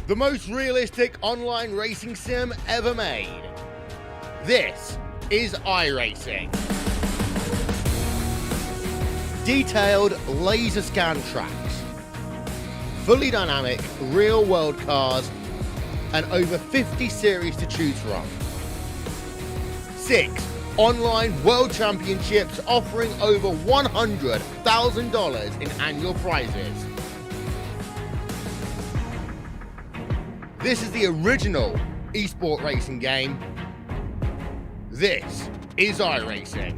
the most realistic online racing sim ever made. This is iRacing. Detailed laser scan tracks, fully dynamic real-world cars, and over 50 series to choose from. 6 online world championships offering over $100,000 in annual prizes. This is the original esport racing game. This is iRacing.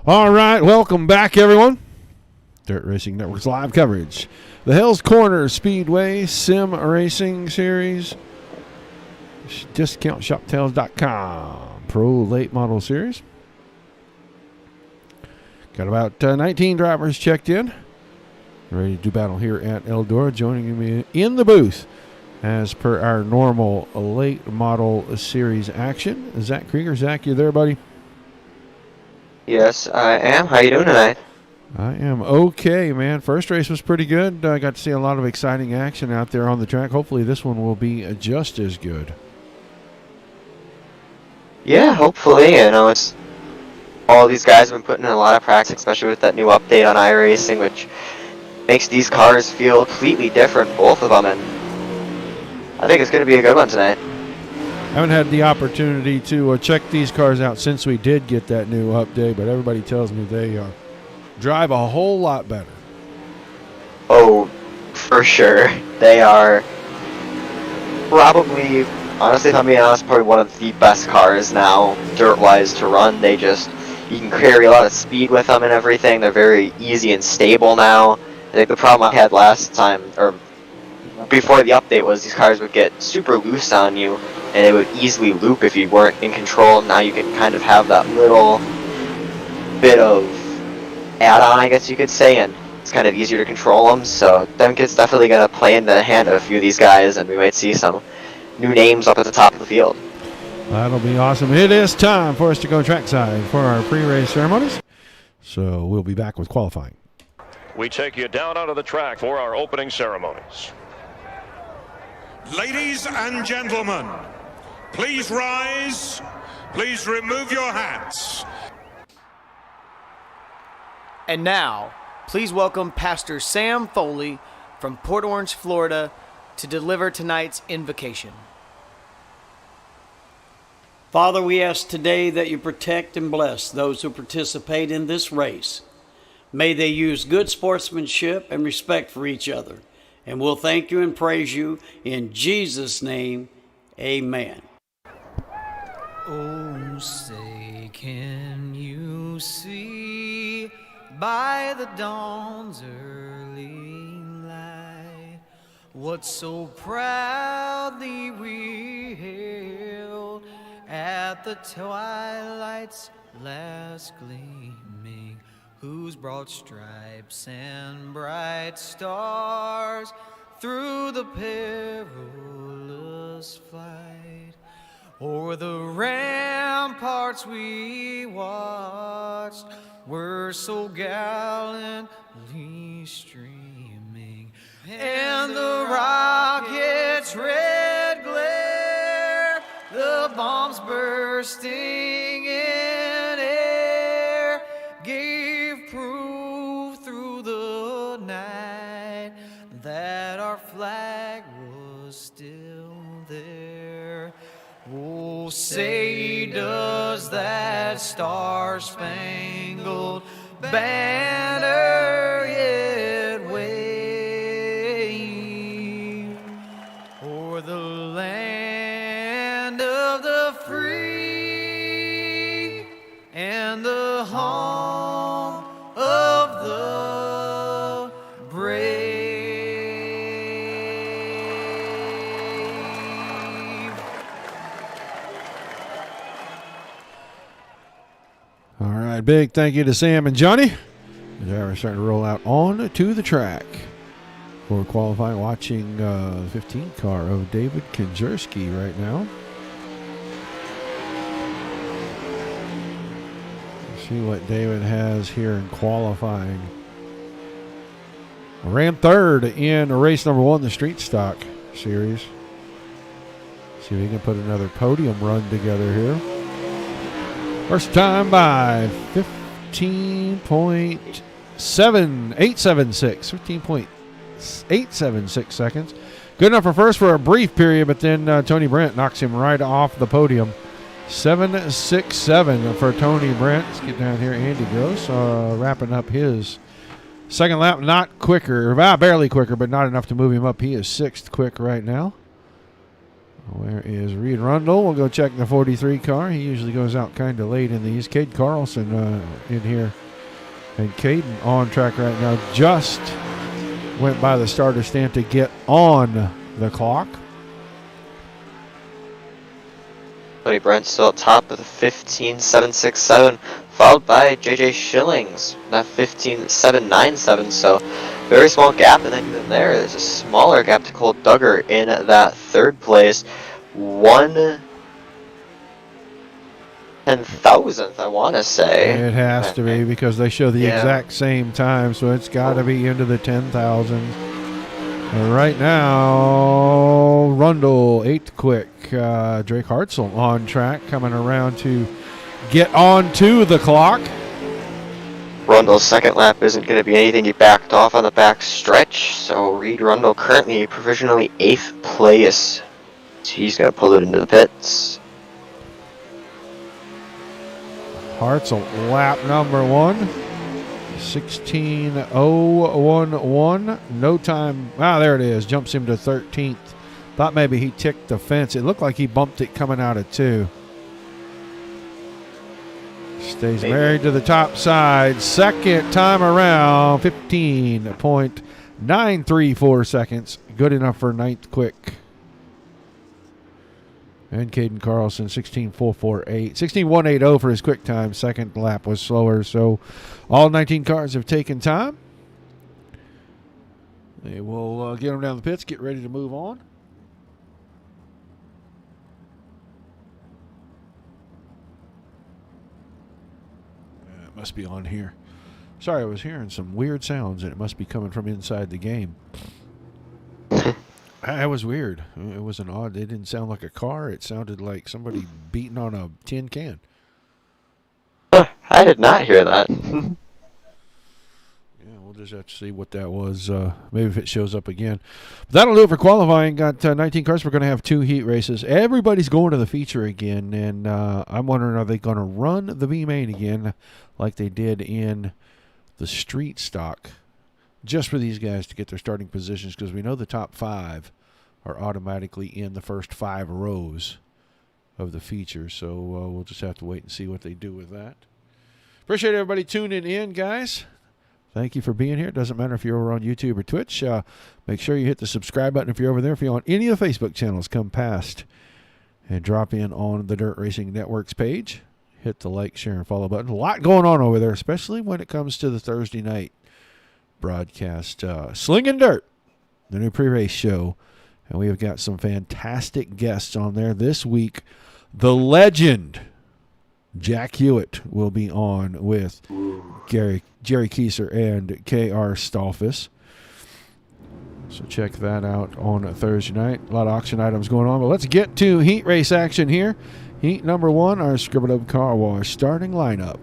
All right, welcome back, everyone. Dirt Racing Network's live coverage. The Hales Corner Speedway Sim Racing Series. DiscountShopTales.com. Pro Late Model Series. Got about 19 drivers checked in. Ready to do battle here at Eldora. Joining me in the booth, as per our normal late model series action, Zach Krieger. Zach, you there, buddy? Yes, I am. How you doing tonight? I am okay, man. First race was pretty good. I got to see a lot of exciting action out there on the track. Hopefully this one will be just as good. Yeah, hopefully. It's all these guys have been putting in a lot of practice, especially with that new update on iRacing, which makes these cars feel completely different, both of them, and I think it's going to be a good one tonight. I haven't had the opportunity to check these cars out since we did get that new update, but everybody tells me they drive a whole lot better. Oh, for sure. They are probably, honestly, if I'm being honest, probably one of the best cars now, dirt-wise, to run. You can carry a lot of speed with them and everything. They're very easy and stable now. I think the problem I had last time, or before the update, was these cars would get super loose on you, and it would easily loop if you weren't in control. Now you can kind of have that little bit of add-on, I guess you could say, and it's kind of easier to control them. So I think it's definitely going to play in the hand of a few of these guys, and we might see some new names up at the top of the field. That'll be awesome. It is time for us to go trackside for our pre-race ceremonies. So we'll be back with qualifying. We take you down onto the track for our opening ceremonies. Ladies and gentlemen, please rise. Please remove your hats. And now, please welcome Pastor Sam Foley from Port Orange, Florida, to deliver tonight's invocation. Father, we ask today that you protect and bless those who participate in this race. May they use good sportsmanship and respect for each other. And we'll thank you and praise you in Jesus' name. Amen. Oh, say, can you see by the dawn's early light what so proudly we hailed at the twilight's last gleaming, whose broad stripes and bright stars through the perilous flight o'er the ramparts we watched were so gallantly streaming, and the rocket's red glare, the bombs bursting in air, gave proof through the night that our flag was still there. Oh, say does that star-spangled banner yet wave o'er the land of the free and the home of the brave. All right, big thank you to Sam and Johnny. They are starting to roll out on to the track for qualifying. Watching the 15 car of David Kinjerski right now. Let's see what David has here in qualifying. Ran third in race number 1, the Street Stock Series. See if he can put another podium run together here. First time by 15.876 seconds. Good enough for first for a brief period, but then Tony Brent knocks him right off the podium. 7.67 for Tony Brent. Let's get down here. Andy Gross wrapping up his second lap. Not quicker, barely quicker, but not enough to move him up. He is 6th quick right now. Where is Reed Rundle? We'll go check the 43 car. He usually goes out kind of late in these. Cade Carlson in here. And Caden on track right now. Just went by the starter stand to get on the clock. Tony Brent still at top of the 15.767. followed by JJ Schillings, that 15.797. So very small gap, and then even there's a smaller gap to Cole Duggar in that third place. 1/10,000th, I want to say. It has to be because they show the exact same time, so it's got to be into the 10,000. Right now, Rundle, 8th quick. Drake Hartzell on track, coming around to get on to the clock. Rundle's second lap isn't going to be anything. He backed off on the back stretch, so Reed Rundle currently provisionally 8th place. So he's going to pull it into the pits. Hartzell, lap number 1. 16.011. No time. Ah, there it is. Jumps him to 13th. Thought maybe he ticked the fence. It looked like he bumped it coming out of 2. Stays married to the top side. Second time around, 15.934 seconds. Good enough for 9th quick. And Caden Carlson, 16.448. 16.180 for his quick time. Second lap was slower, so all 19 cars have taken time. They will get them down the pits, get ready to move on. It must be on here. Sorry, I was hearing some weird sounds, and it must be coming from inside the game. That was weird. It was an odd. It didn't sound like a car. It sounded like somebody beating on a tin can. I did not hear that. Yeah, we'll just have to see what that was. Maybe if it shows up again. But that'll do it for qualifying. Got 19 cars. We're going to have 2 heat races. Everybody's going to the feature again, and I'm wondering, are they going to run the B main again like they did in the street stock? Just for these guys to get their starting positions, because we know the top 5 are automatically in the first 5 rows of the feature. So we'll just have to wait and see what they do with that. Appreciate everybody tuning in, guys. Thank you for being here. It doesn't matter if you're over on YouTube or Twitch. Make sure you hit the subscribe button if you're over there. If you're on any of the Facebook channels, come past and drop in on the Dirt Racing Network's page. Hit the like, share, and follow button. A lot going on over there, especially when it comes to the Thursday night broadcast. Slinging Dirt, the new pre-race show. And we have got some fantastic guests on there this week. The legend, Jack Hewitt, will be on with Jerry Kieser and K.R. Stolfus. So check that out on a Thursday night. A lot of auction items going on. But let's get to heat race action here. Heat number 1, our Scribble Up Car Wash starting lineup.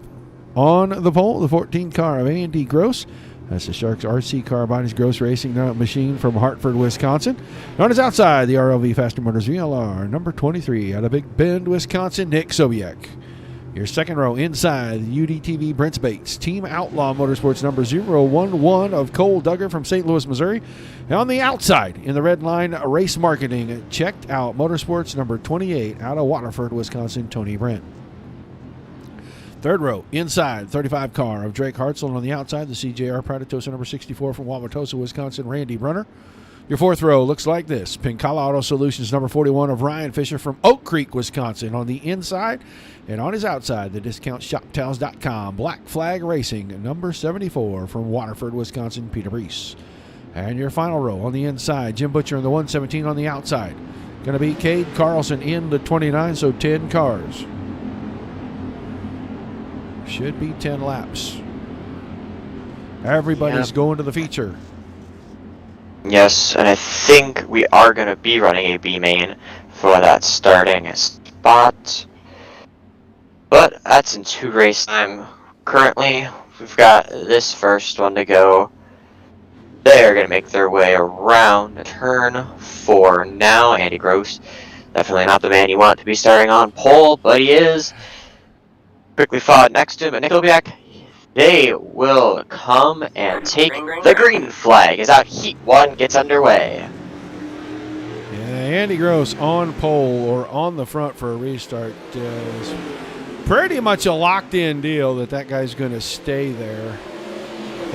On the pole, the 14 car of A&D Gross. That's the Sharks RC Car Bodies Gross Racing machine from Hartford, Wisconsin. And on his outside, the RLV Faster Motors VLR, number 23, out of Big Bend, Wisconsin, Nick Sobiek. Your second row inside, the UDTV Brent Bates, Team Outlaw Motorsports, number 011 of Cole Duggar from St. Louis, Missouri. And on the outside, in the red line, Race Marketing, checked out Motorsports, number 28, out of Waterford, Wisconsin, Tony Brent. Third row, inside, 35 car of Drake Hartzell. And on the outside, the CJR Pratatosa number 64 from Wauwatosa, Wisconsin, Randy Brunner. Your fourth row looks like this. Pincala Auto Solutions number 41 of Ryan Fisher from Oak Creek, Wisconsin. On the inside and on his outside, the DiscountShopTowels.com Black Flag Racing number 74 from Waterford, Wisconsin, Peter Brees. And your final row on the inside, Jim Butcher in the 117 on the outside. Going to be Cade Carlson in the 29, so 10 cars. Should be 10 laps. Everybody's going to the feature. Yes, and I think we are going to be running a B main for that starting spot. But that's in 2 race time. Currently, we've got this first one to go. They're going to make their way around turn 4 now. Andy Gross, definitely not the man you want to be starting on pole, but he is. Quickly followed next to him at Nickelback. They will come and take the green flag as out heat 1 gets underway. Yeah, Andy Gross on pole or on the front for a restart is pretty much a locked-in deal that guy's going to stay there.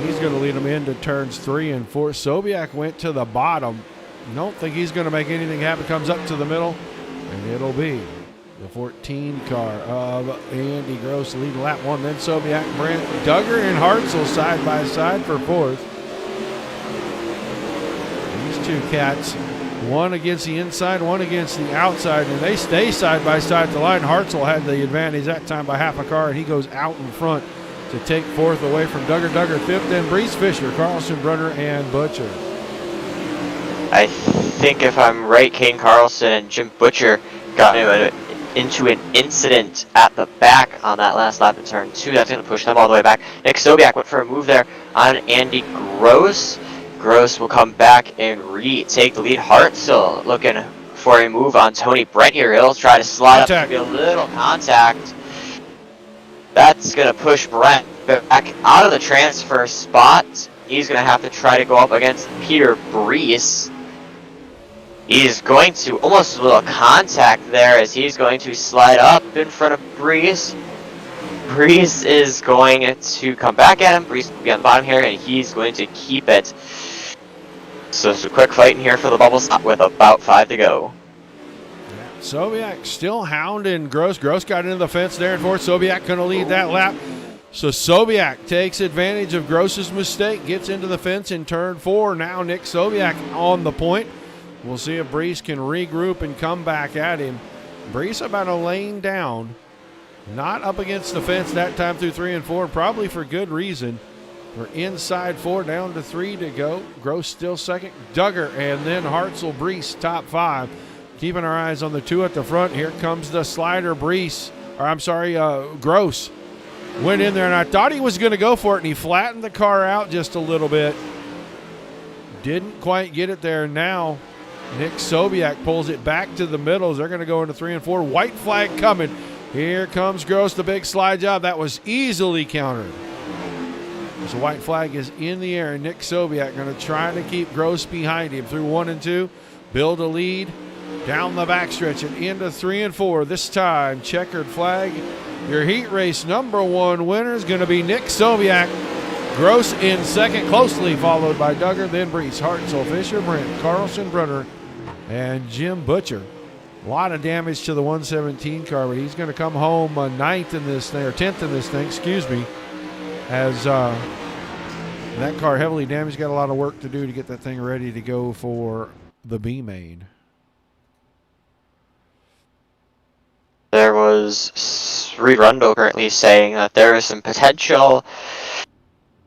He's going to lead them into turns 3 and 4. Sobiak went to the bottom. Don't think he's going to make anything happen. Comes up to the middle, and it'll be the 14 car of Andy Gross leading lap 1. Then Sobiak, Brent, Duggar, and Hartzell side by side for 4th. These two cats, one against the inside, one against the outside, and they stay side by side at the line. Hartzell had the advantage that time by half a car, and he goes out in front to take 4th away from Duggar. Duggar 5th, then Brees Fisher, Carlson, Brunner, and Butcher. I think if I'm right, Kane Carlson and Jim Butcher got into an incident at the back on that last lap in turn 2. That's going to push them all the way back. Nick Sobiak went for a move there on Andy Gross. Gross will come back and retake the lead. Hartzell looking for a move on Tony Brent here. He'll try to slide up, maybe a little contact. That's going to push Brent back out of the transfer spot. He's going to have to try to go up against Peter Brees. He's going to almost a little contact there as he's going to slide up in front of Brees. Brees is going to come back at him. Brees will be on the bottom here, and he's going to keep it. So it's a quick fight in here for the bubble stop with about 5 to go. Sobiak still hounding Gross. Gross got into the fence there and forth. Sobiak going to lead that lap. So Sobiak takes advantage of Gross's mistake, gets into the fence in turn 4. Now Nick Sobiak on the point. We'll see if Brees can regroup and come back at him. Brees about a lane down. Not up against the fence that time through 3 and 4, probably for good reason. We're inside 4, down to 3 to go. Gross still second. Duggar and then Hartzell, Brees top 5. Keeping our eyes on the 2 at the front. Here comes the slider. Brees, or I'm sorry, Gross went in there, and I thought he was going to go for it, and he flattened the car out just a little bit. Didn't quite get it there. Now Nick Sobiak pulls it back to the middles. They're going to go into 3 and 4. White flag coming. Here comes Gross, the big slide job. That was easily countered. So white flag is in the air. Nick Sobiak going to try to keep Gross behind him through 1 and 2. Build a lead down the backstretch and into 3 and 4. This time, checkered flag. Your heat race number 1 winner is going to be Nick Sobiak. Gross in second, closely followed by Duggar, then Brees, Hartzell, Fisher, Brent, Carlson, Brunner, and Jim Butcher. A lot of damage to the 117 car, but he's going to come home 9th in this thing, or 10th in this thing, excuse me, as that car heavily damaged. Got a lot of work to do to get that thing ready to go for the B main. There was Reed Rundle currently saying that there is some potential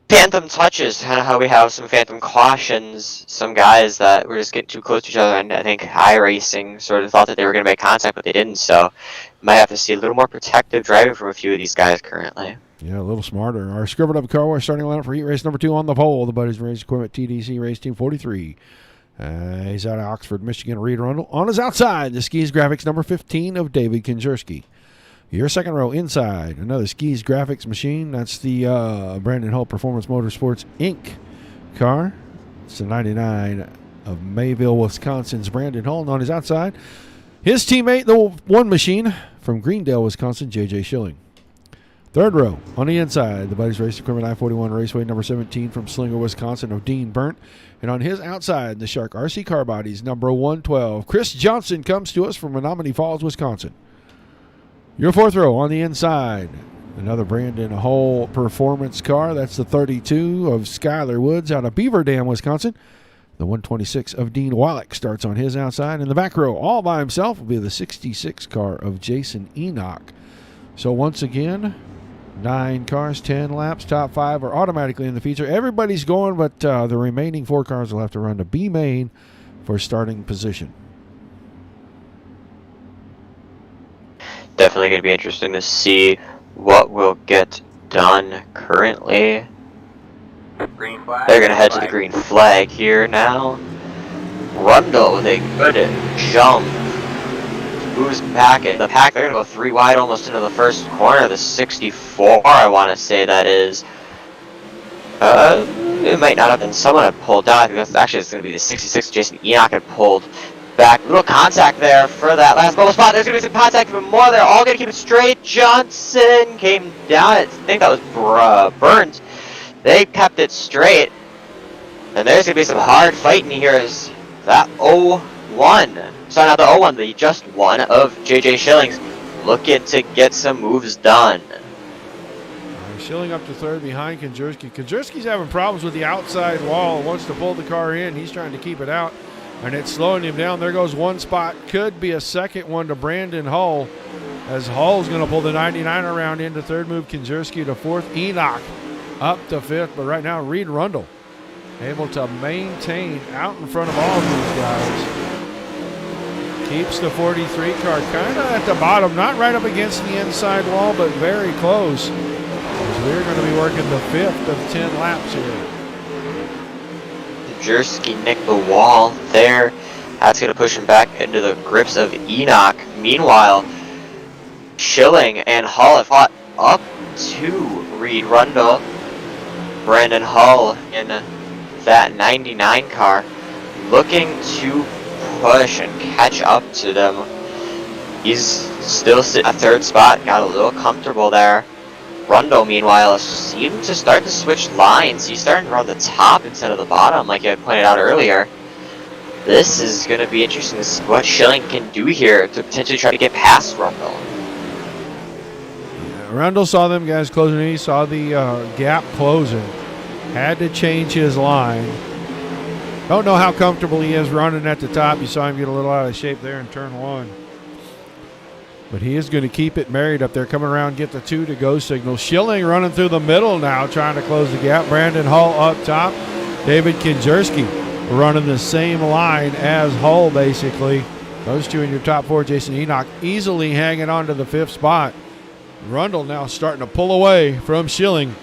phantom touches, kind of how we have some phantom cautions, some guys that were just getting too close to each other, and I think iRacing sort of thought that they were going to make contact, but they didn't, so might have to see a little more protective driving from a few of these guys currently. Yeah, a little smarter. Our scribbled up car wash starting lineup for heat race number 2 on the pole. The Buddies Race Equipment TDC Race Team 43. He's out of Oxford, Michigan. Reed Rundle on his outside. The Skis Graphics number 15 of David Kinjerski. Your second row inside, another Skis Graphics machine. That's the Brandon Hull Performance Motorsports Inc. car. It's the 99 of Mayville, Wisconsin's Brandon Hull. And on his outside, his teammate, the one machine from Greendale, Wisconsin, J.J. Schilling. Third row on the inside, the Buddies Race Equipment I-41 Raceway number 17 from Slinger, Wisconsin, of Dean Burnt. And on his outside, the Shark RC Car Bodies number 112. Chris Johnson comes to us from Menominee Falls, Wisconsin. Your fourth row on the inside, another Brandon Hull Performance car. That's the 32 of Skylar Woods out of Beaver Dam, Wisconsin. The 126 of Dean Wallach starts on his outside. In the back row, all by himself, will be the 66 car of Jason Enoch. So once again, 9 cars, 10 laps, top 5 are automatically in the feature. Everybody's going, but the remaining 4 cars will have to run to B main for starting position. Definitely going to be interesting to see what will get done currently. Green flag. They're going to head to the green flag here now. Rundle with a good jump. Who's packing? The pack, they're going to go 3 wide almost into the first corner. The 64, I want to say that is. It might not have been someone had pulled down. I think that's actually it's going to be the 66. Jason Enoch had pulled back. Little contact there for that last bubble spot. There's going to be some contact, even more. They're all going to keep it straight. Johnson came down. I think that was Burns. They kept it straight. And there's going to be some hard fighting here as that 0-1. Sorry, not the 0-1, the just 1 of J.J. Schilling's looking to get some moves done. Schilling up to third behind Konjerski. Konjerski's having problems with the outside wall. Wants to pull the car in. He's trying to keep it out, and it's slowing him down. There goes one spot. Could be a second one to Brandon Hull, as Hull's going to pull the 99 around into third, move Konjerski to fourth. Enoch up to fifth, but right now Reed Rundle able to maintain out in front of all of these guys. Keeps the 43 car kind of at the bottom, not right up against the inside wall, but very close. We're going to be working the 5th of 10 laps here. Konjerski nicked the wall there. That's going to push him back into the grips of Enoch. Meanwhile, Schilling and Hull have fought up to Reed Rundle. Brandon Hull in that 99 car, looking to push and catch up to them. He's still sitting at third spot, got a little comfortable there. Rundle, meanwhile, seemed to start to switch lines. He's starting to run the top instead of the bottom, like I pointed out earlier. This is going to be interesting to see what Schilling can do here to potentially try to get past Rundle. Yeah, Rundle saw them guys closing in. He saw the gap closing. Had to change his line. Don't know how comfortable he is running at the top. You saw him get a little out of shape there in turn one. But he is going to keep it married up there, coming around, get the 2 to go signal. Schilling running through the middle now, trying to close the gap. Brandon Hull up top. David Konjerski running the same line as Hull, basically. Those two in your top 4. Jason Enoch easily hanging on to the 5th spot. Rundle now starting to pull away from Schilling.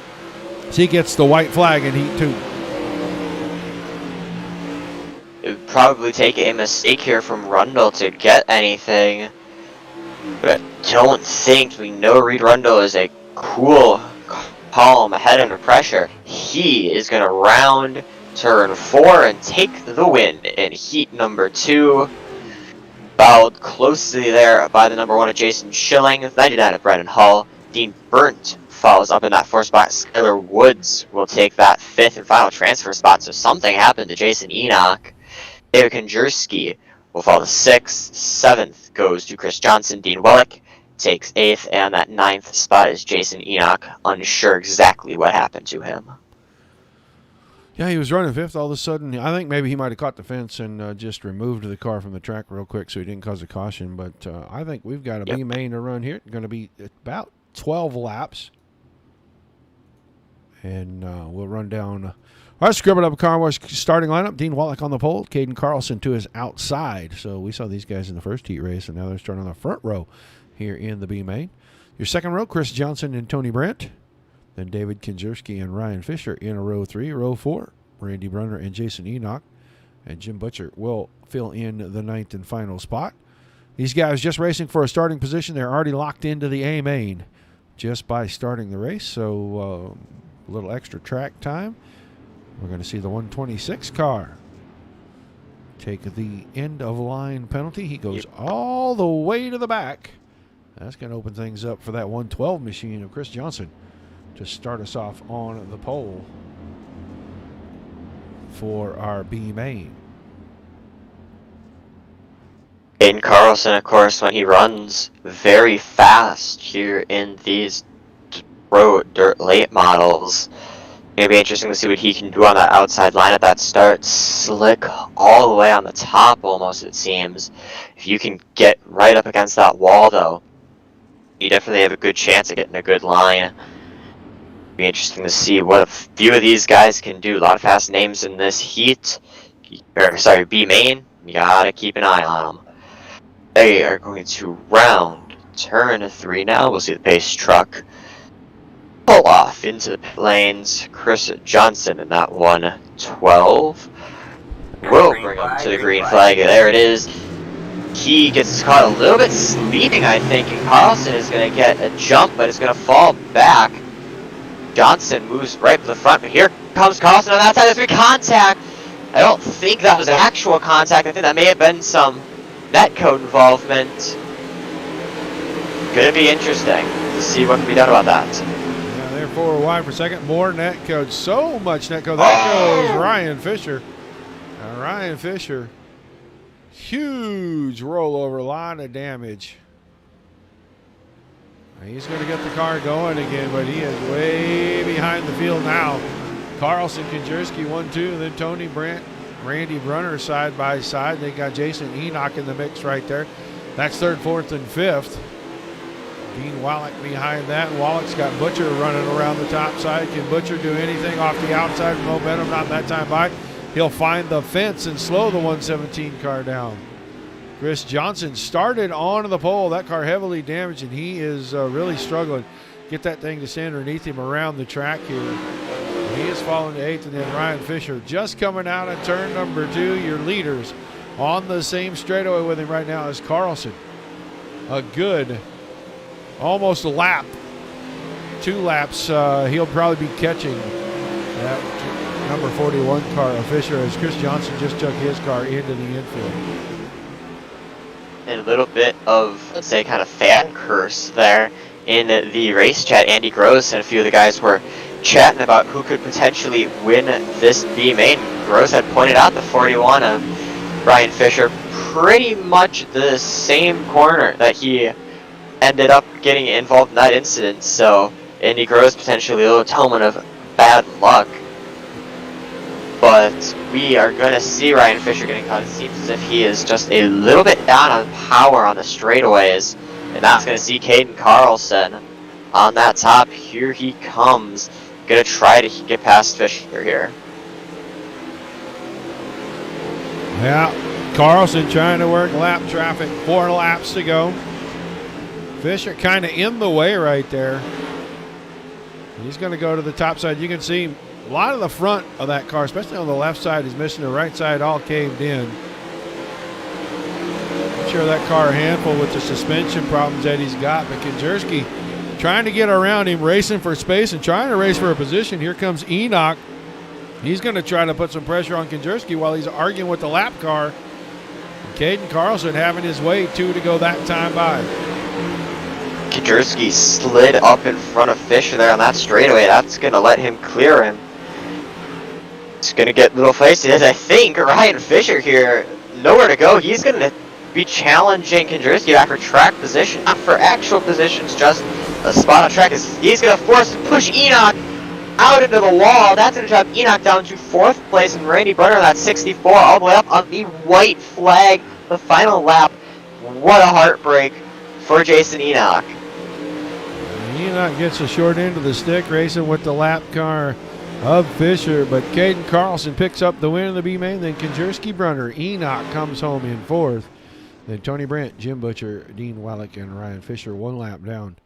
So he gets the white flag in Heat 2. It would probably take a mistake here from Rundle to get anything. But I don't think, we know Reed Rundle is a cool, calm, ahead under pressure. He is going to round turn 4 and take the win in heat number 2. Fouled closely there by the number 1 of Jason Schilling, 99 of Brandon Hull. Dean Burnt follows up in that 4th spot. Skylar Woods will take that 5th and final transfer spot, so something happened to Jason Enoch. David Konjerski will fall to 6th. 7th goes to Chris Johnson. Dean Wellick takes 8th, and that 9th spot is Jason Enoch. Unsure exactly what happened to him. Yeah, he was running 5th all of a sudden. I think maybe he might have caught the fence and just removed the car from the track real quick so he didn't cause a caution. But I think we've got a B main to run here. It's going to be about 12 laps. And we'll run down our Scribble Up Car Wash starting lineup. Dean Wallach on the pole. Caden Carlson to his outside. So we saw these guys in the first heat race, and now they're starting on the front row here in the B main. Your second row, Chris Johnson and Tony Brandt. Then David Konjerski and Ryan Fisher in a row 3. Row 4, Randy Brunner and Jason Enoch. And Jim Butcher will fill in the 9th and final spot. These guys just racing for a starting position. They're already locked into the A main just by starting the race. So a little extra track time. We're going to see the 126 car take the end of line penalty. He goes all the way to the back. That's going to open things up for that 112 machine of Chris Johnson to start us off on the pole for our B main. Aiden Carlson, of course, when he runs very fast here in these road dirt late models, it'll be interesting to see what he can do on that outside line at that start. Slick all the way on the top almost, it seems. If you can get right up against that wall, though, you definitely have a good chance of getting a good line. Be interesting to see what a few of these guys can do. A lot of fast names in this heat. B main. You gotta keep an eye on them. They are going to round turn 3 now. We'll see the pace truck pull off into the pit lanes. Chris Johnson in that 112 will bring him to the green flag. There it is. He gets caught a little bit sleeping, I think, and Carlson is going to get a jump, but is going to fall back. Johnson moves right to the front, but here comes Carlson on that side. There's contact. I don't think that was actual contact. I think that may have been some netcode involvement. Gonna be interesting to see what can be done about that. Yeah, they're 4 wide per second. More netcode. So much netcode. That goes Ryan Fisher. Ryan Fisher. Huge rollover. A lot of damage. He's going to get the car going again, but he is way behind the field now. Carlson, Konjerski, 1-2, then Tony Brandt, Randy Brunner side by side. They got Jason Enoch in the mix right there. That's third, fourth, and fifth. Dean Wallach behind that. Wallach's got Butcher running around the top side. Can Butcher do anything off the outside? Momentum not that time by. He'll find the fence and slow the 117 car down. Chris Johnson started on the pole. That car heavily damaged, and he is really struggling. Get that thing to stand underneath him around the track here. He is falling to 8th, and then Ryan Fisher just coming out of turn number 2. Your leaders on the same straightaway with him right now is Carlson. A good, almost a lap, 2 laps. He'll probably be catching that number 41 car of Fisher as Chris Johnson just took his car into the infield. And a little bit of, let's say, kind of fan curse there in the race chat. Andy Gross and a few of the guys were chatting about who could potentially win this B main. Gross had pointed out the 41 of Ryan Fisher, pretty much the same corner that he ended up getting involved in that incident. So Andy Gross potentially a little atonement of bad luck. But we are going to see Ryan Fisher getting caught. It seems as if he is just a little bit down on power on the straightaways. And that's going to see Caden Carlson on that top. Here he comes. Going to try to get past Fisher here. Yeah, Carlson trying to work lap traffic. 4 laps to go. Fisher kind of in the way right there. He's going to go to the top side. You can see a lot of the front of that car, especially on the left side, is missing. The right side all caved in. I'm sure that car a handful with the suspension problems that he's got. But Konjerski trying to get around him, racing for space and trying to race for a position. Here comes Enoch. He's going to try to put some pressure on Konjerski while he's arguing with the lap car. Caden Carlson having his way, 2 to go that time by. Konjerski slid up in front of Fisher there on that straightaway. That's going to let him clear him. It's going to get a little feisty. I think Ryan Fisher here, nowhere to go. He's going to be challenging Konjerski back for track position, not for actual positions, just a spot on track. He's going to force and push Enoch out into the wall. That's going to drop Enoch down to 4th place, and Randy Brunner, that 64, all the way up on the white flag, the final lap. What a heartbreak for Jason Enoch. Enoch gets a short end of the stick racing with the lap car of Fisher, but Caden Carlson picks up the win in the B main. Then Konjerski Brunner. Enoch comes home in 4th. Then Tony Brandt, Jim Butcher, Dean Wallach, and Ryan Fisher 1 lap down.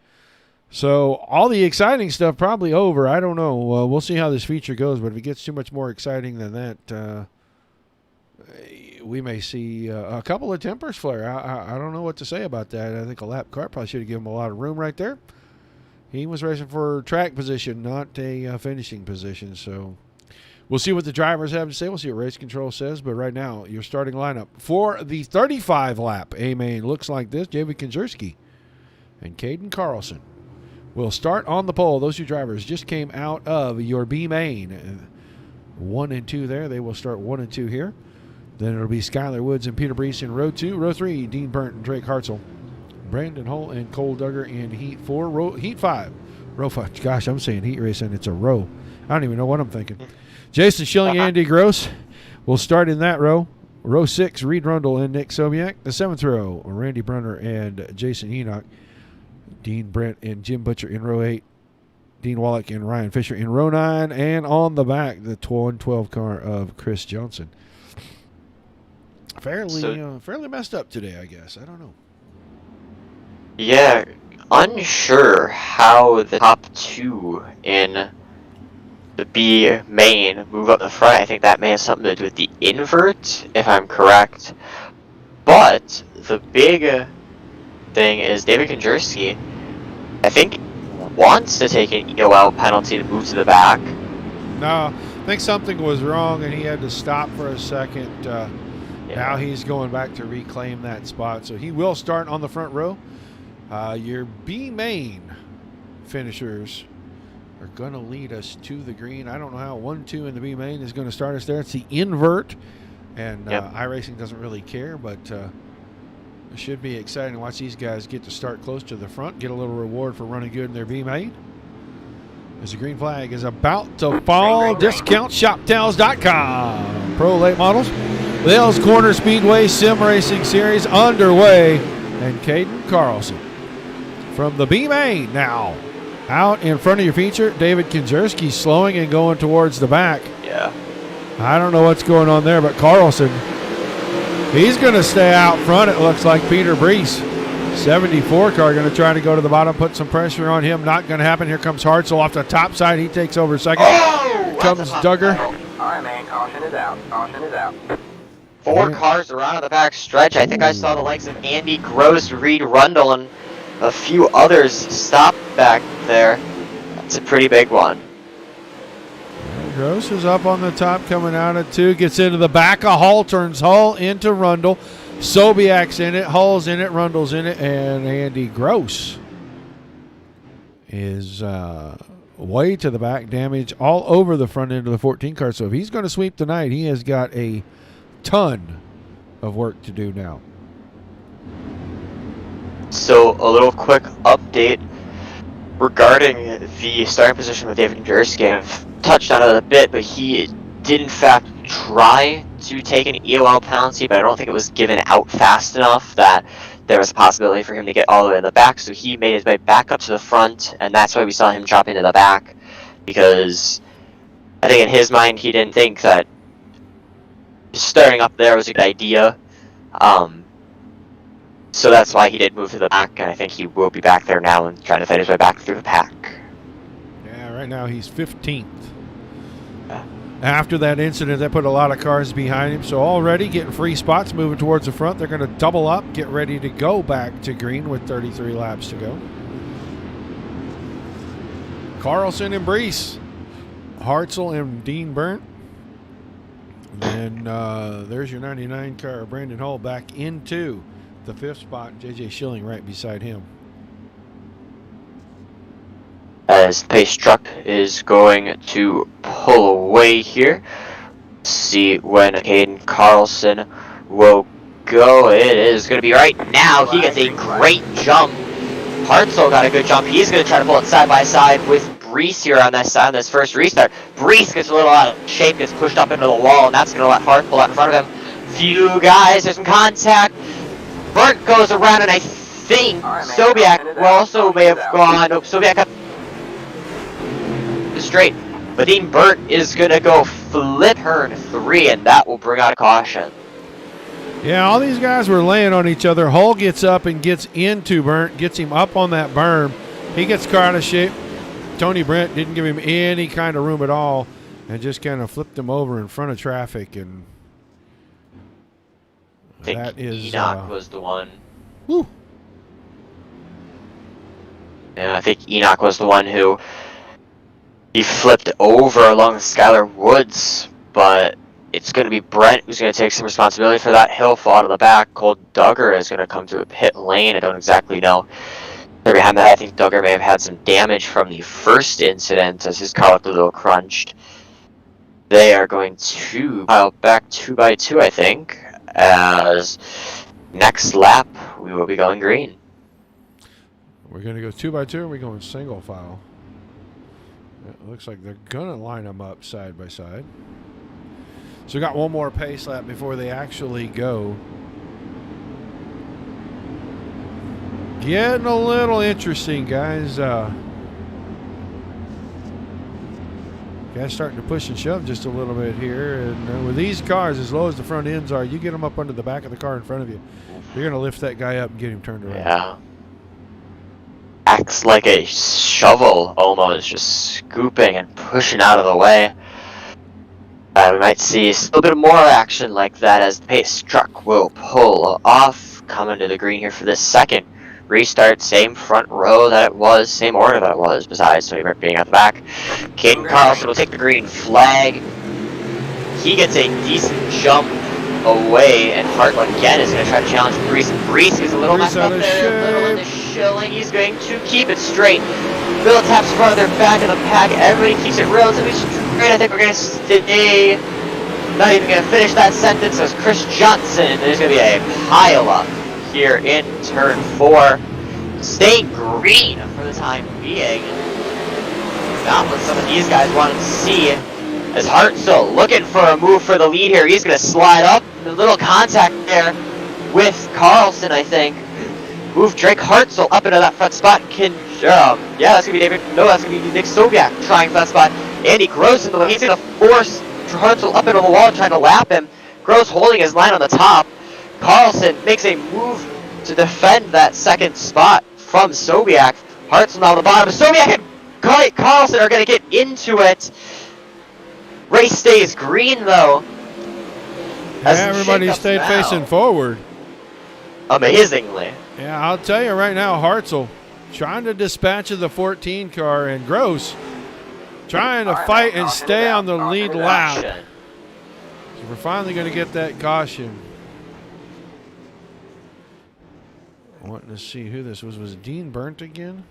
So all the exciting stuff probably over. I don't know. We'll see how this feature goes, but if it gets too much more exciting than that, we may see a couple of tempers flare. I don't know what to say about that. I think a lap car probably should have given him a lot of room right there. He was racing for track position, not a finishing position. So we'll see what the drivers have to say. We'll see what race control says. But right now, your starting lineup for the 35 lap A main looks like this. Jamie Konjerski and Caden Carlson will start on the pole. Those 2 drivers just came out of your B main. 1 and 2 there. They will start 1 and 2 here. Then it'll be Skylar Woods and Peter Brees in row 2. Row 3, Dean Burnt and Drake Hartzell. Brandon Hull and Cole Duggar in heat 4. Heat 5. Row 5. Gosh, I'm saying heat racing. It's a row. I don't even know what I'm thinking. Jason Schilling, Andy Gross will start in that row. Row 6, Reed Rundle and Nick Sobiak. The 7th row, Randy Brunner and Jason Enoch. Dean Brent and Jim Butcher in row 8. Dean Wallach and Ryan Fisher in row 9. And on the back, the 112 car of Chris Johnson. Fairly messed up today, I guess. I don't know. Yeah, unsure how the top 2 in the B main move up the front. I think that may have something to do with the invert, if I'm correct. But the big thing is David Konjerski, I think, wants to take an EOL penalty to move to the back. No, I think something was wrong and he had to stop for a second. Now he's going back to reclaim that spot. So he will start on the front row. Your B main finishers are going to lead us to the green. I don't know how 1-2 in the B main is going to start us there. It's the invert, and iRacing doesn't really care, but It should be exciting to watch these guys get to start close to the front, get a little reward for running good in their B-main. As the green flag is about to fall, DiscountShopTowels.com. Pro late models. The Hales Corner Speedway Sim Racing Series underway. And Caden Carlson from the B-main now. Out in front of your feature, David Kinzerski slowing and going towards the back. Yeah. I don't know what's going on there, but Carlson, he's going to stay out front, it looks like. Peter Brees, 74 car, going to try to go to the bottom, put some pressure on him. Not going to happen. Here comes Hartzell off the top side. He takes over second. Oh! Comes Duggar. All right, man. Caution is out. Caution is out. 4 cars around on the back stretch. I think I saw the likes of Andy Gross, Reed Rundle, and a few others stop back there. That's a pretty big one. Gross is up on the top, coming out at 2. Gets into the back of Hull, turns Hull into Rundle. Sobiak's in it, Hull's in it, Rundle's in it, and Andy Gross is way to the back. Damage all over the front end of the 14 car. So if he's going to sweep tonight, he has got a ton of work to do now. So a little quick update regarding the starting position with David Kinzerski. I've touched on it a bit, but he did in fact try to take an EOL penalty, but I don't think it was given out fast enough that there was a possibility for him to get all the way in the back. So he made his way back up to the front, and that's why we saw him drop into the back, because I think in his mind he didn't think that starting up there was a good idea. So that's why he did move to the back, and I think he will be back there now and trying to fight his way back through the pack. Yeah, right now he's 15th. After that incident, that put a lot of cars behind him. So already getting free spots, moving towards the front. They're going to double up, get ready to go back to green with 33 laps to go. Carlson and Brees. Hartzell and Dean Burnt. And there's your 99 car, Brandon Hull, back into the 5th spot. JJ Schilling right beside him. As the pace truck is going to pull away here. See when Caden Carlson will go. It is going to be right now. He gets a great jump. Hartzell got a good jump. He's going to try to pull it side by side with Brees here on this side on this first restart. Brees gets a little out of shape, gets pushed up into the wall, and that's going to let Hart pull out in front of him. Few guys, there's some contact. Burt goes around, and I think Sobiak also may have gone. Nope, Sobiak got straight. But Dean Burt is going to go flip turn 3, and that will bring out a caution. Yeah, all these guys were laying on each other. Hull gets up and gets into Burnt, gets him up on that berm. He gets car out of shape. Tony Brent didn't give him any kind of room at all and just kind of flipped him over in front of traffic. And I think that is Enoch was the one. Woo. Yeah, I think Enoch was the one who he flipped over along Skylar Woods, but it's going to be Brent who's going to take some responsibility for that. He'll fall out of the back. Cole Duggar is going to come to a pit lane. I don't exactly know. Behind that, I think Duggar may have had some damage from the first incident as his car looked a little crunched. They are going to pile back 2 by 2, I think, as next lap we will be going green. We're going to go 2 by 2, or are we going single file? It looks like they're going to line them up side by side. So we got one more pace lap before they actually go. Getting a little interesting, guys. Guys starting to push and shove just a little bit here. And with these cars, as low as the front ends are, you get them up under the back of the car in front of you, you're going to lift that guy up and get him turned around. Yeah. Acts like a shovel almost, just scooping and pushing out of the way. We might see a little bit more action like that as the pace truck will pull off, coming to the green here for this second restart. Same front row that it was, same order that it was, besides Tony Brent being at the back. Caden Carlson will take the green flag. He gets a decent jump away, and Hart again is going to try to challenge Brees. Brees is a little messed up there, a little in the shilling. He's going to keep it straight. Bill taps farther back in the pack. Everybody keeps it relatively straight. I think we're going to stay. Not even going to finish that sentence as Chris Johnson. There's going to be a pile-up here in turn 4. Staying green for the time being. Not what some of these guys wanted to see. As Hartzell looking for a move for the lead here. He's going to slide up. A little contact there with Carlson, I think. Move Drake Hartzell up into that front spot. Yeah, that's going to be David. No, that's going to be Nick Sobiak trying for that spot. Andy Gross in the way. He's going to force Hartzell up into the wall trying to lap him. Gross holding his line on the top. Carlson makes a move to defend that second spot from Sobiak. Hartzell now on the bottom. Sobiak and Carlson are going to get into it. Race stays green though. Yeah, everybody stayed facing forward. Amazingly. Yeah, I'll tell you right now, Hartzell trying to dispatch of the 14 car, and Gross trying to fight and stay on the lead lap. So we're finally going to get that caution. Wanting to see who this was. Was Dean Burnt again?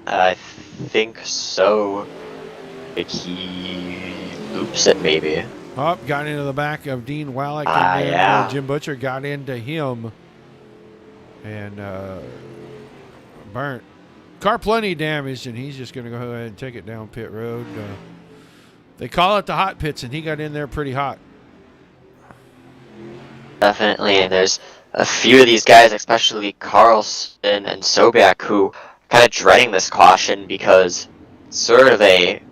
I think so. He loops it maybe. Oh, got into the back of Dean Wallach, and then Jim Butcher got into him. And Burnt. Car plenty damaged, and he's just going to go ahead and take it down pit road. They call it the hot pits, and he got in there pretty hot. Definitely, and there's a few of these guys, especially Carlson and Sobiak, who kind of dreading this caution because it's sort of a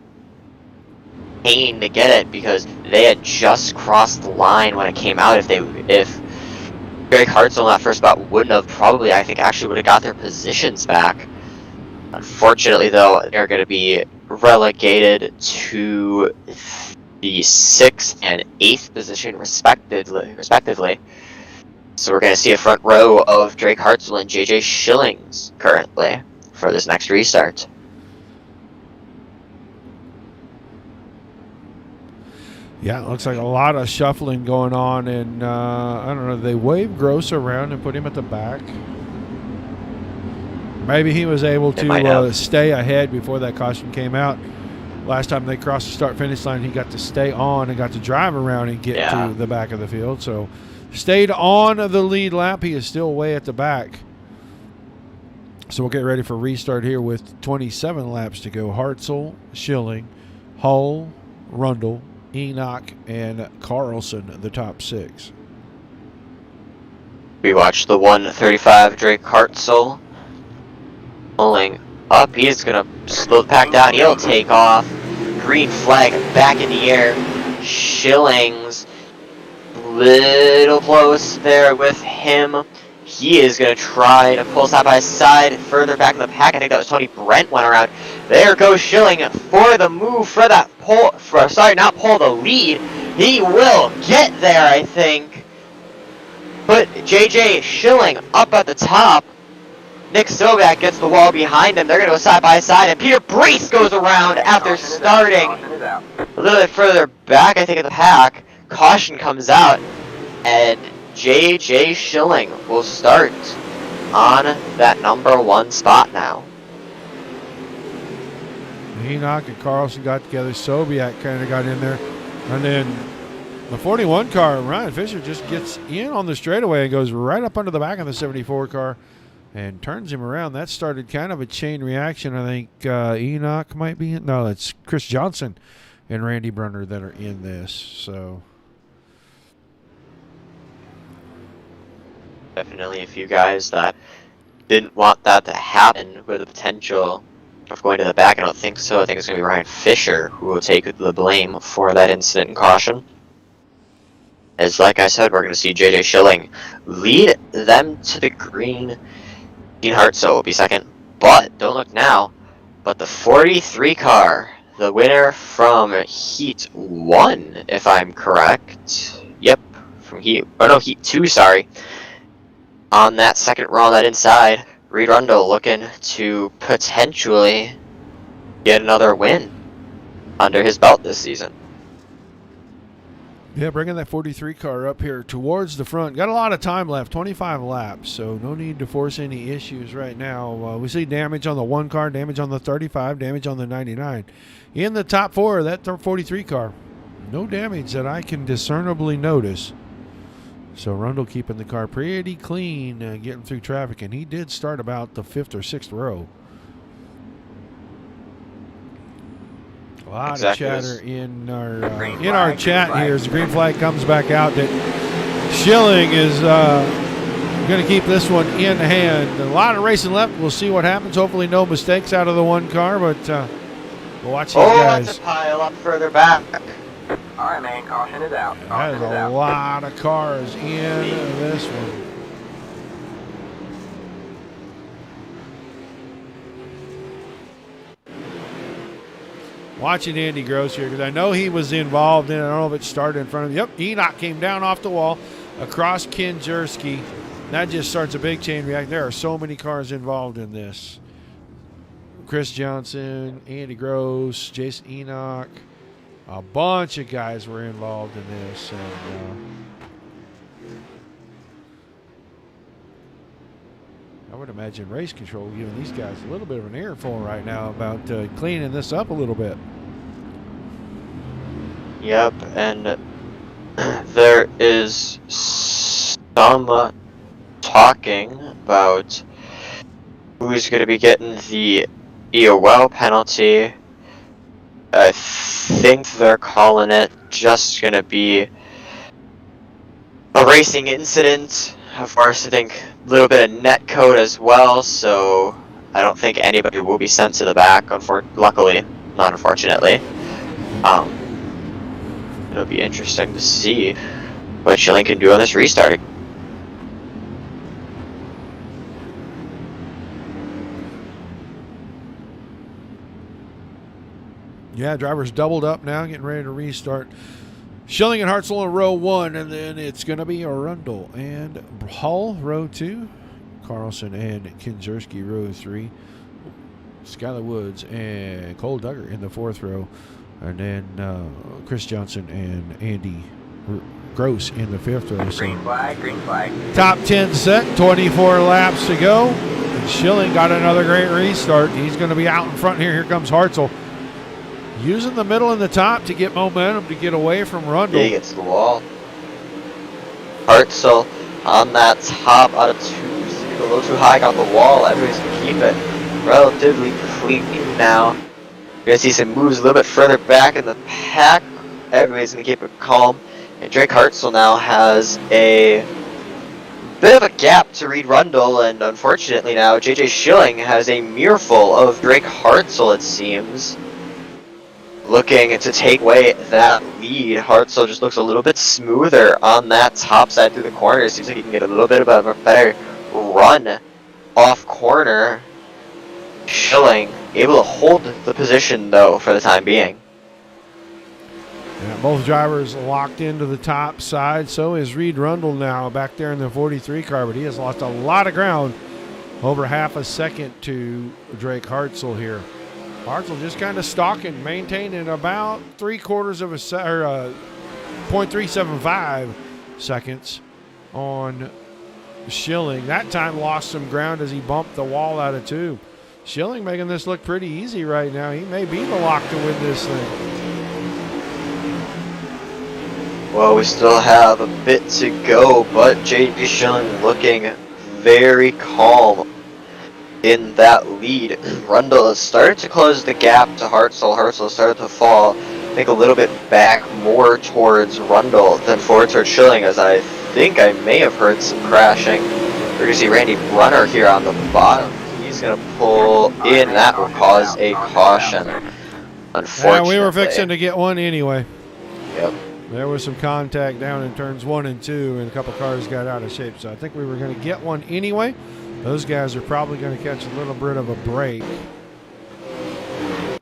pain to get it because they had just crossed the line when it came out. If Drake Hartzell in that first spot wouldn't have, probably I think actually would have got their positions back. Unfortunately, though, they're going to be relegated to the 6th and 8th position respectively. So we're going to see a front row of Drake Hartzell and JJ Schillings currently for this next restart. Yeah, it looks like a lot of shuffling going on, and I don't know, they waved Gross around and put him at the back. Maybe he was able to stay ahead before that caution came out. Last time they crossed the start-finish line, he got to stay on and got to drive around and get to the back of the field. So stayed on the lead lap. He is still way at the back. So we'll get ready for restart here with 27 laps to go. Hartzell, Schilling, Hull, Rundle, Enoch, and Carlson, the top 6. We watch the 135 Drake Hartzell pulling up. He's going to slow the pack down. He'll take off. Green flag back in the air. Schillings little close there with him. He is going to try to pull side by side further back in the pack. I think that was Tony Brent went around. There goes Schilling for the move for that pull. Not pull the lead. He will get there, I think. Put JJ Schilling up at the top. Nick Sobiak gets the wall behind him. They're going to go side by side, and Peter Brace goes around after starting a little bit further back, I think, of the pack. Caution comes out, and JJ Schilling will start on that number 1 spot now. Enoch and Carlson got together. Sobiak kind of got in there. And then the 41 car, Ryan Fisher, just gets in on the straightaway and goes right up under the back of the 74 car and turns him around. That started kind of a chain reaction. I think Enoch might be in. No, it's Chris Johnson and Randy Brunner that are in this. So definitely a few guys that didn't want that to happen with the potential of going to the back. I don't think so. I think it's going to be Ryan Fisher who will take the blame for that incident and caution. As like I said, we're going to see JJ Schilling lead them to the green. Dean Hartzell will be second, but don't look now. But the 43 car, the winner from Heat 1, if I'm correct. Yep, from Heat 2, sorry. On that second row on that inside, Reed Rundle looking to potentially get another win under his belt this season. Yeah, bringing that 43 car up here towards the front. Got a lot of time left, 25 laps, so no need to force any issues right now. We see damage on the 1 car, damage on the 35, damage on the 99. In the top 4 of that 43 car, no damage that I can discernibly notice. So Rundle keeping the car pretty clean, getting through traffic, and he did start about the 5th or 6th row. A lot of chatter in our chat here as the green flag comes back out that Schilling is going to keep this one in hand. A lot of racing left. We'll see what happens. Hopefully no mistakes out of the one car, but we'll watch these guys. That's a pile up further back. All right, man. Caution is out. That is a lot of cars in this one. Watching Andy Gross here because I know he was involved in it. I don't know if it started in front of him. Yep, Enoch came down off the wall across Ken Jersky. That just starts a big chain reaction. There are so many cars involved in this. Chris Johnson, Andy Gross, Jason Enoch. A bunch of guys were involved in this. And I would imagine race control giving these guys a little bit of an earful right now about cleaning this up a little bit. Yep, and there is some talking about who's going to be getting the EOL penalty. I think they're calling it just going to be a racing incident. Of course, I think a little bit of net code as well, so I don't think anybody will be sent to the back, luckily, not unfortunately. It'll be interesting to see what Schilling can do on this restart. Yeah, drivers doubled up now, getting ready to restart. Schilling and Hartzell in row 1, and then it's going to be Arundel and Hull, row 2. Carlson and Kinzerski, row 3. Skylar Woods and Cole Duggar in the 4th row. And then Chris Johnson and Andy Gross in the 5th row. Green flag, green flag. Top 10 set, 24 laps to go. And Schilling got another great restart. He's going to be out in front here. Here comes Hartzell. Using the middle and the top to get momentum to get away from Rundle. He gets the wall. Hartzell on that top out of 2. A little too high, got the wall. Everybody's going to keep it relatively clean now. You're going to see some moves a little bit further back in the pack. Everybody's going to keep it calm. And Drake Hartzell now has a bit of a gap to Reed Rundle. And unfortunately now, JJ Schilling has a mirrorful of Drake Hartzell, it seems. Looking to take away that lead. Hartzell just looks a little bit smoother on that top side through the corner. Seems like he can get a little bit of a better run off corner. Schilling able to hold the position though for the time being. Yeah, both drivers locked into the top side. So is Reed Rundle now back there in the 43 car, but he has lost a lot of ground. Over half a second to Drake Hartzell here. Hartzell just kind of stalking, maintaining about 3/4 of a or 0.375 seconds on Schilling. That time lost some ground as he bumped the wall out of 2. Schilling making this look pretty easy right now. He may be the lock to win this thing. Well, we still have a bit to go, but JJ Schilling looking very calm in that lead. Rundle has started to close the gap to Hartzell. Hartzell started to fall, I think, a little bit back more towards Rundle than forward towards Schilling, as I think I may have heard some crashing. We're going to see Randy Brunner here on the bottom. He's going to pull in. That will cause a caution, unfortunately. Yeah, we were fixing to get one anyway. Yep. There was some contact down in turns 1 and 2, and a couple cars got out of shape. So I think we were going to get one anyway. Those guys are probably going to catch a little bit of a break.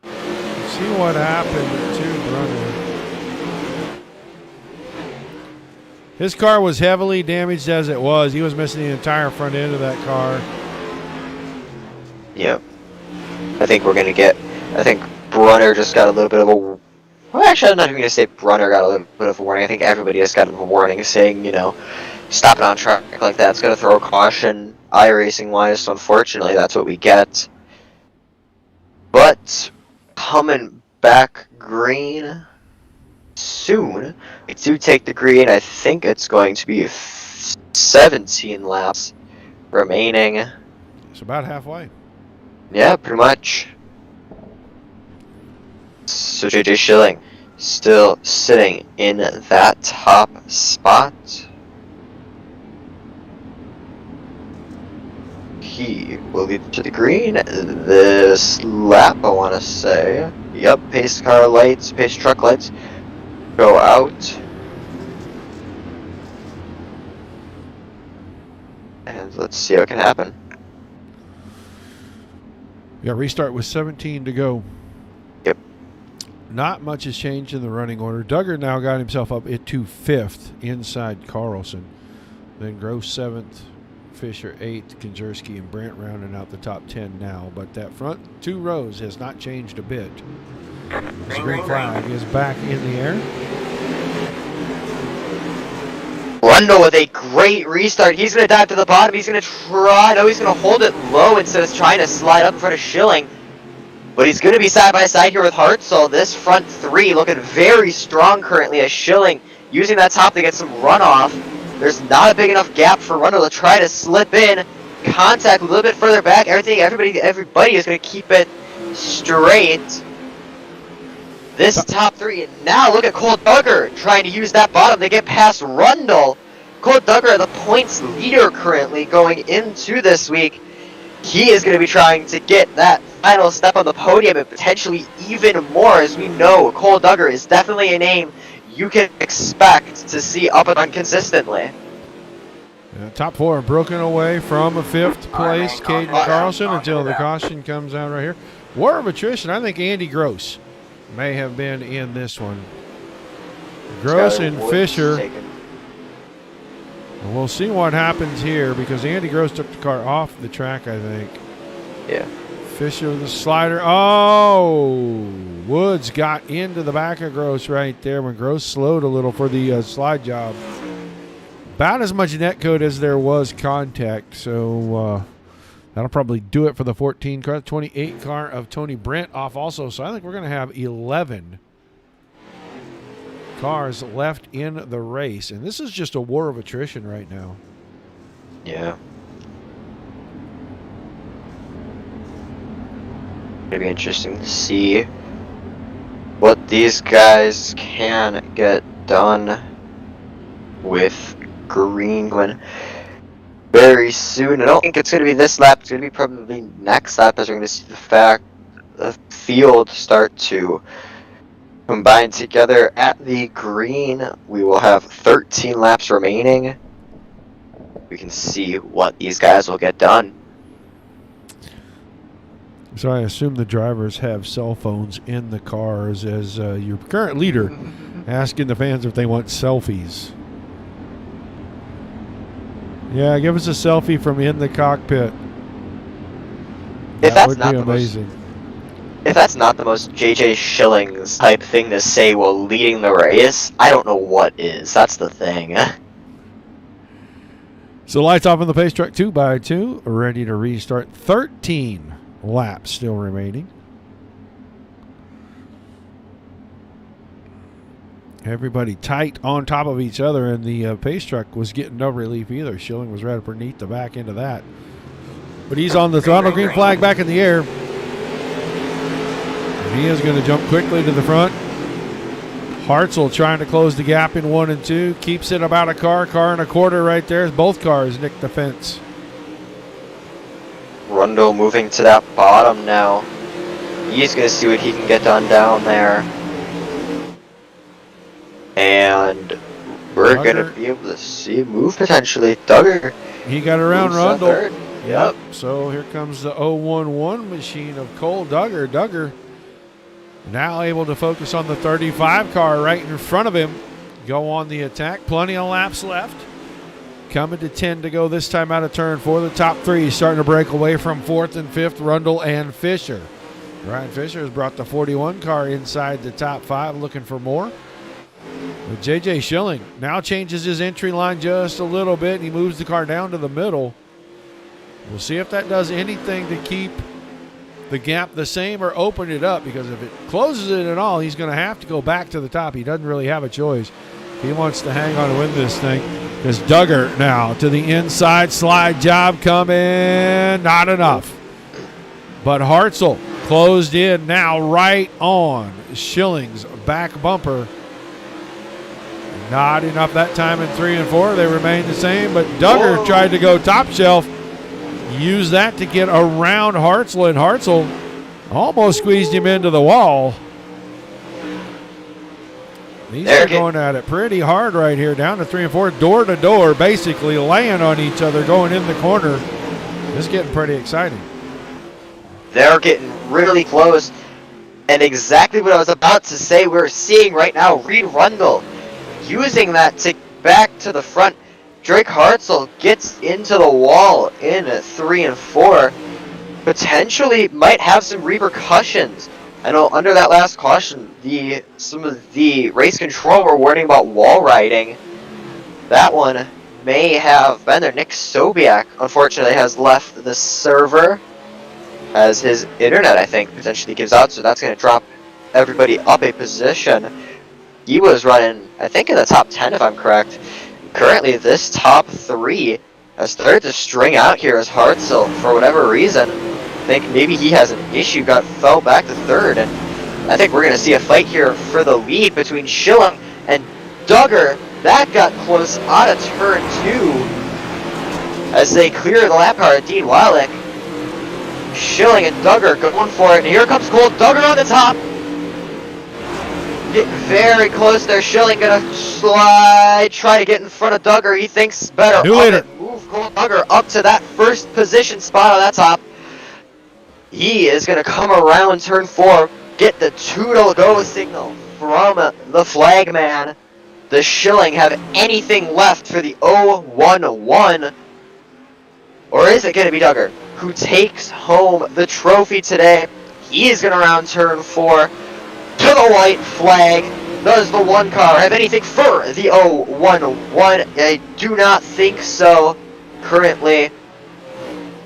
Let's see what happened to Brunner. His car was heavily damaged as it was. He was missing the entire front end of that car. Yep. I think we're going to get... I think Brunner just got a little bit of a... Well, actually, I'm not even going to say Brunner got a little bit of a warning. I think everybody has gotten a warning saying, you know, stopping on track like that, it's going to throw a caution iRacing-wise, so unfortunately that's what we get. But coming back green soon. We do take the green. I think it's going to be 17 laps remaining. It's about halfway. Yeah, pretty much. So JJ Schilling still sitting in that top spot. He will lead to the green this lap, I want to say. Yep, pace car lights, pace truck lights go out. And let's see what can happen. Yeah, restart with 17 to go. Yep. Not much has changed in the running order. Duggar now got himself up to 5th inside Carlson. Then Gross 7th, Fisher 8th, Konjerski and Brandt rounding out the top 10 now. But that front 2 rows has not changed a bit. The green flag is back in the air. Rundle with a great restart. He's going to dive to the bottom. He's going to try. No, he's going to hold it low instead of trying to slide up in front of Schilling. But he's going to be side by side here with Hartzell. This front 3 looking very strong currently as Schilling using that top to get some runoff. There's not a big enough gap for Rundle to try to slip in. Contact a little bit further back. Everybody is going to keep it straight. This top 3, and now look at Cole Duggar trying to use that bottom to get past Rundle. Cole Duggar, the points leader currently going into this week. He is going to be trying to get that final step on the podium and potentially even more. As we know, Cole Duggar is definitely a name you can expect to see up and on consistently. Top 4 broken away from a 5th place, Caden Carlson, until the caution comes out right here. War of attrition, I think Andy Gross may have been in this one. Gross and Fisher. And we'll see what happens here because Andy Gross took the car off the track, I think. Yeah. Fisher with the slider. Oh! Woods got into the back of Gross right there when Gross slowed a little for the slide job. About as much net code as there was contact, so that'll probably do it for the 14 car. 28 car of Tony Brandt off also. So I think we're going to have 11 cars left in the race. And this is just a war of attrition right now. Yeah. It'll be interesting to see what these guys can get done with Greenland very soon. I don't think it's going to be this lap. It's going to be probably next lap as we're going to see the field start to combine together at the green. We will have 13 laps remaining. We can see what these guys will get done. So I assume the drivers have cell phones in the cars as your current leader asking the fans if they want selfies. Yeah, give us a selfie from in the cockpit. That would be amazing. If that's not the most JJ Schilling's type thing to say while leading the race, I don't know what is. That's the thing. So lights off on the pace truck 2x2, ready to restart. 13 laps still remaining. Everybody tight on top of each other, and the pace truck was getting no relief either. Schilling was right up underneath the back end of that. But he's on the throttle, green flag back in the air. And he is going to jump quickly to the front. Hartzell trying to close the gap in 1 and 2. Keeps it about a car and a quarter right there. Both cars nick the fence. Rundle moving to that bottom now. He's going to see what he can get done down there. And we're going to be able to see move potentially. Duggar. He got around Rundle. Yep. So here comes the 011 machine of Cole Duggar. Duggar now able to focus on the 35 car right in front of him. Go on the attack. Plenty of laps left. Coming to 10 to go this time out of turn 4. The top 3 starting to break away from 4th and 5th, Rundle and Fisher. Ryan Fisher has brought the 41 car inside the top 5, looking for more. But JJ Schilling now changes his entry line just a little bit, and he moves the car down to the middle. We'll see if that does anything to keep the gap the same or open it up, because if it closes it at all, he's going to have to go back to the top. He doesn't really have a choice. He wants to hang on to win this thing. Because Duggar now to the inside, slide job coming, not enough. But Hartzell closed in now right on Schilling's back bumper. Not enough that time in 3 and 4. They remain the same, but Duggar tried to go top shelf. Use that to get around Hartzell, and Hartzell almost squeezed him into the wall. These are going at it pretty hard right here, down to 3 and 4, door to door, basically laying on each other, going in the corner. This is getting pretty exciting. They're getting really close. And exactly what I was about to say, we're seeing right now Reed Rundle using that to back to the front. Drake Hartzell gets into the wall in 3 and 4. Potentially might have some repercussions. I know under that last caution, some of the race control were warning about wall riding. That one may have been there. Nick Sobiak, unfortunately, has left the server as his internet, I think, potentially gives out, so that's going to drop everybody up a position. He was running, I think, in the top 10, if I'm correct. Currently, this top 3 has started to string out here as Hartzell, for whatever reason. I think maybe he has an issue, fell back to 3rd, and I think we're going to see a fight here for the lead between Schilling and Duggar. That got close out of turn 2 as they clear the lap car of Dean Wildek. Schilling and Duggar going for it, and here comes Cole Duggar on the top. Getting very close there. Schilling gonna slide, try to get in front of Duggar. He thinks better. New leader. Move Cole Duggar up to that first position spot on that top. He is gonna come around turn 4, get the toodle go signal from the flagman. Does Schilling have anything left for the 0-1-1? Or is it gonna be Duggar who takes home the trophy today? He is gonna round turn 4 to the white flag. Does the 1 car have anything for the 0-1-1? I do not think so currently.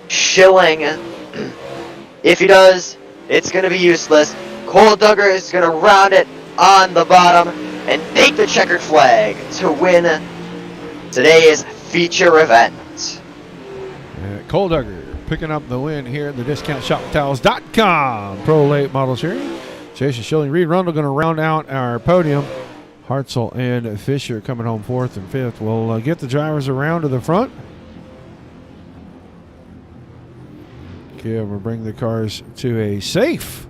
Schilling, if he does, it's going to be useless. Cole Duggar is going to round it on the bottom and take the checkered flag to win today's feature event. Cole Duggar picking up the win here at the DiscountShopTowels.com Pro Late Model Series. Jason Schilling, Reed Rundle going to round out our podium. Hartzell and Fisher coming home 4th and 5th. We'll get the drivers around to the front. Okay, we'll bring the cars to a safe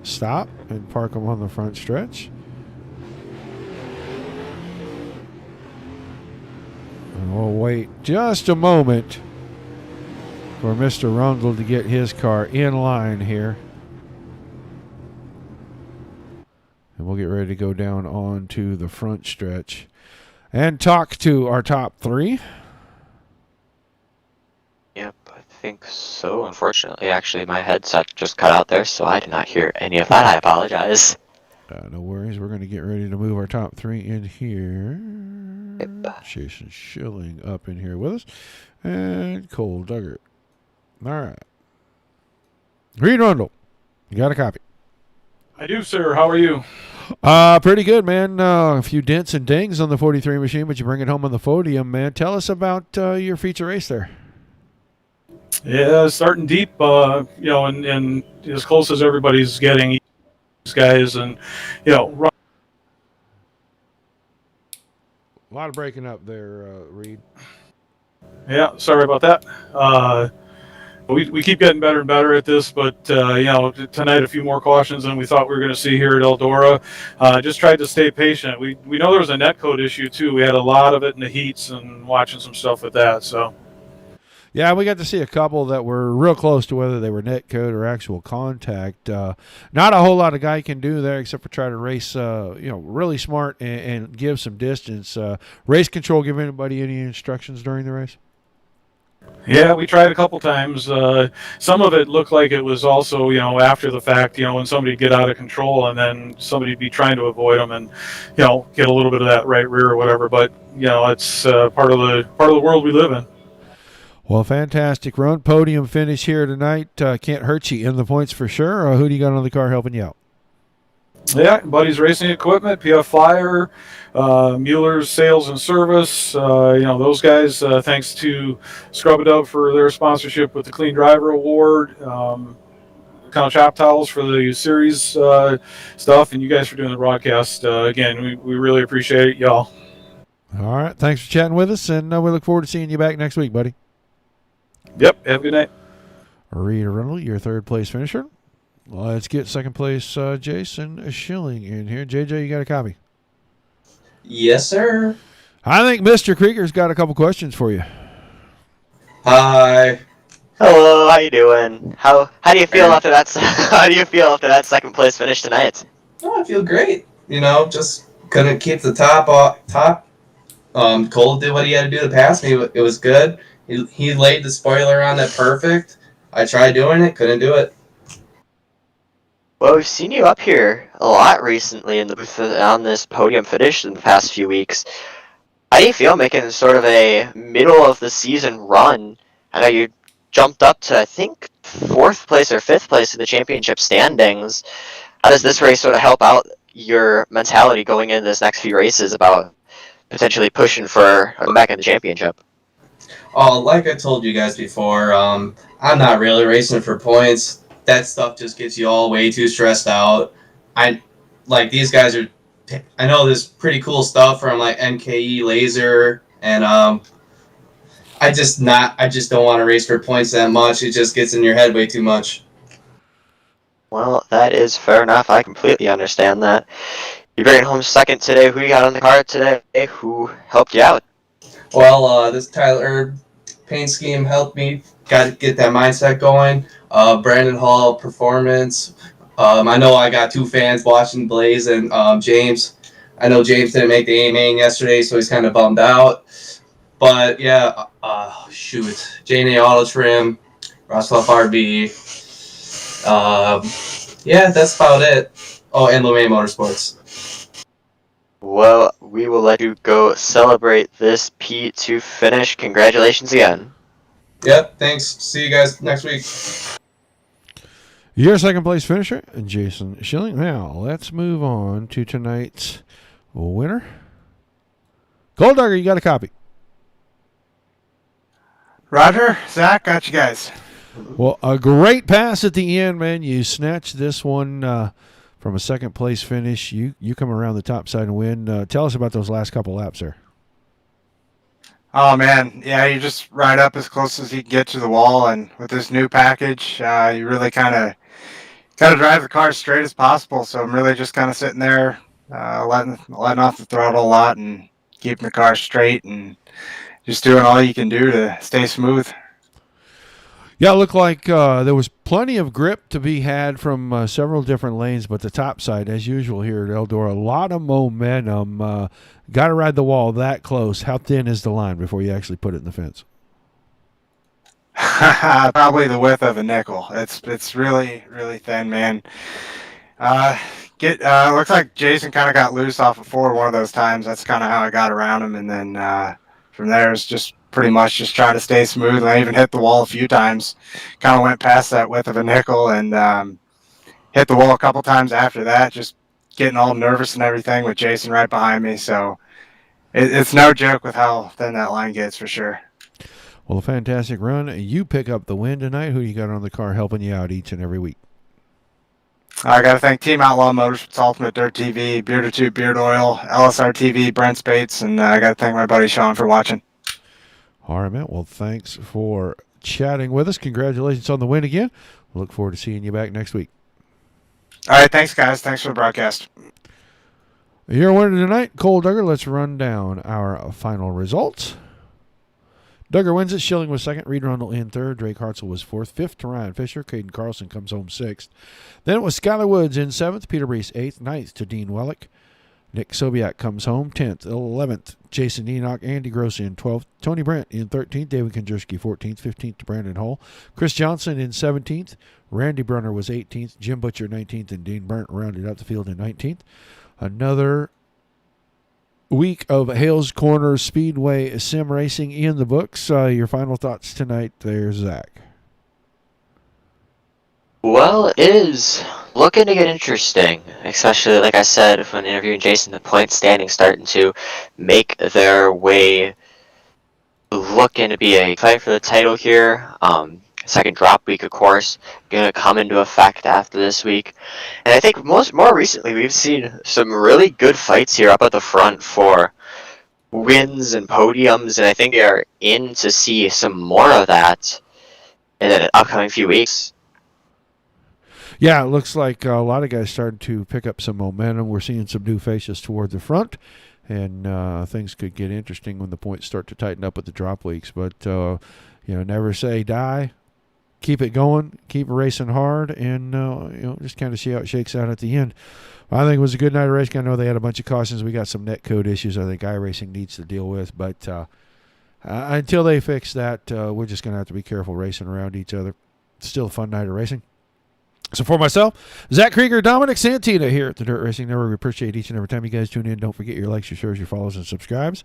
stop and park them on the front stretch. And we'll wait just a moment for Mr. Rundle to get his car in line here. And we'll get ready to go down onto the front stretch and talk to our top 3. Yep, I think so. Unfortunately, actually, my headset just cut out there, so I did not hear any of that. I apologize. No worries. We're going to get ready to move our top 3 in here. Yep. Jason Schilling up in here with us. And Cole Duggar. All right. Reed Rundle, you got a copy? I do, sir. How are you? Pretty good, man. A few dents and dings on the 43 machine, but you bring it home on the podium, man. Tell us about your feature race there. Yeah, starting deep, and as close as everybody's getting, these guys, and run. A lot of breaking up there, Reed. Yeah, sorry about that. We keep getting better and better at this, but tonight a few more cautions than we thought we were going to see here at Eldora. Just tried to stay patient. We know there was a netcode issue too. We had a lot of it in the heats and watching some stuff with that. So. Yeah, we got to see a couple that were real close to whether they were netcode or actual contact. Not a whole lot a guy can do there except for try to race, really smart and give some distance. Race control give anybody any instructions during the race? Yeah, we tried a couple times. Some of it looked like it was also, after the fact, when somebody get out of control and then somebody'd be trying to avoid them and, get a little bit of that right rear or whatever. But, it's part of the world we live in. Well, fantastic run. Podium finish here tonight. Can't hurt you in the points for sure. Who do you got on the car helping you out? Yeah, Buddy's Racing Equipment, PF Flyer, Mueller's Sales and Service. Those guys, thanks to Scrub-A-Dub for their sponsorship with the Clean Driver Award. Kind of Shop Towels for the series stuff, and you guys for doing the broadcast. Again, we really appreciate it, y'all. All right. Thanks for chatting with us, and we look forward to seeing you back next week, buddy. Yep. Have a good night. Rita Reynolds, your third place finisher. Let's get second place Jason Schilling in here. JJ, you got a copy? Yes, sir. I think Mr. Krieger's got a couple questions for you. Hi. Hello, how you doing? How do you feel after that? How do you feel after that second place finish tonight? Oh, I feel great. Just couldn't keep the top. Cole did what he had to do to pass me. It was good. He laid the spoiler on it perfect. I tried doing it, couldn't do it. Well, we've seen you up here a lot recently in the booth on this podium finish in the past few weeks. How do you feel making sort of a middle of the season run? I know you jumped up to, I think, 4th place or 5th place in the championship standings. How does this race sort of help out your mentality going into this next few races about potentially pushing for a back in the championship? Oh, like I told you guys before, I'm not really racing for points. That stuff just gets you all way too stressed out. These guys are. I know there's pretty cool stuff from like NKE Laser, and I just don't want to race for points that much. It just gets in your head way too much. Well, that is fair enough. I completely understand that. You're bringing home second today. Who you got on the card today? Who helped you out? Well, this Tyler paint scheme helped me get that mindset going. Brandon Hall performance. I know I got 2 fans watching, Blaze and James. I know James didn't make the A-Main yesterday, so he's kind of bummed out. But yeah, J&A Auto Trim, Rosloff RB. Yeah, that's about it. Oh, and LeMay Motorsports. Well, we will let you go celebrate this P2 finish. Congratulations again. Yep, thanks. See you guys next week. Your second place finisher, Jason Schilling. Now, let's move on to tonight's winner. Gold Duggar, you got a copy. Roger, Zach, got you guys. Well, a great pass at the end, man. You snatched this one from a second place finish. You come around the top side and win. Tell us about those last couple laps there. Oh, man. Yeah, you just ride up as close as you can get to the wall, and with this new package, you really kind of drive the car as straight as possible. So I'm really just kind of sitting there, letting off the throttle a lot and keeping the car straight and just doing all you can do to stay smooth. Yeah, it looked like there was plenty of grip to be had from several different lanes, but the top side, as usual here at Eldora, a lot of momentum. Got to ride the wall that close. How thin is the line before you actually put it in the fence? Probably the width of a nickel. It's really, really thin, man. Looks like Jason kind of got loose off of 4 one of those times. That's kind of how I got around him, and then from there it's just pretty much just trying to stay smooth. And I even hit the wall a few times. Kind of went past that width of a nickel and hit the wall a couple times after that, just getting all nervous and everything with Jason right behind me. So it's no joke with how thin that line gets for sure. Well, a fantastic run. You pick up the win tonight. Who you got on the car helping you out each and every week? I got to thank Team Outlaw Motorsports, Ultimate Dirt TV, Beard or Two Beard Oil, LSR TV, Brent Spates, and I got to thank my buddy Sean for watching. All right, man. Well, thanks for chatting with us. Congratulations on the win again. We look forward to seeing you back next week. All right, thanks, guys. Thanks for the broadcast. Your winner tonight, Cole Duggar. Let's run down our final results. Duggar wins it. Schilling was second. Reed Rundle in third. Drake Hartzell was fourth. Fifth to Ryan Fisher. Caden Carlson comes home sixth. Then it was Skylar Woods in seventh. Peter Brees eighth. Ninth to Dean Wellick. Nick Sobiak comes home 10th. 11th, Jason Enoch. Andy Gross in 12th. Tony Brent in 13th. David Kondraski 14th. 15th to Brandon Hull. Chris Johnson in 17th. Randy Brunner was 18th. Jim Butcher 19th. And Dean Burnt rounded out the field in 19th. Another week of Hales Corner Speedway sim racing in the books. Your final thoughts tonight there, Zach? Well, it is looking to get interesting, especially like I said when interviewing Jason, the point standing starting to make their way, looking to be a fight for the title here. Second drop week, of course, going to come into effect after this week. And I think more recently, we've seen some really good fights here up at the front for wins and podiums, and I think they are in to see some more of that in the upcoming few weeks. Yeah, it looks like a lot of guys starting to pick up some momentum. We're seeing some new faces toward the front, and things could get interesting when the points start to tighten up with the drop weeks. But, never say die. Keep it going, keep racing hard, and just kind of see how it shakes out at the end. I think it was a good night of racing. I know they had a bunch of cautions. We got some net code issues I think iRacing needs to deal with, but until they fix that, we're just going to have to be careful racing around each other. Still a fun night of racing. So for myself, Zach Krieger, Dominic Santina here at the Dirt Racing Network. We appreciate each and every time you guys tune in. Don't forget your likes, your shares, your follows, and subscribes.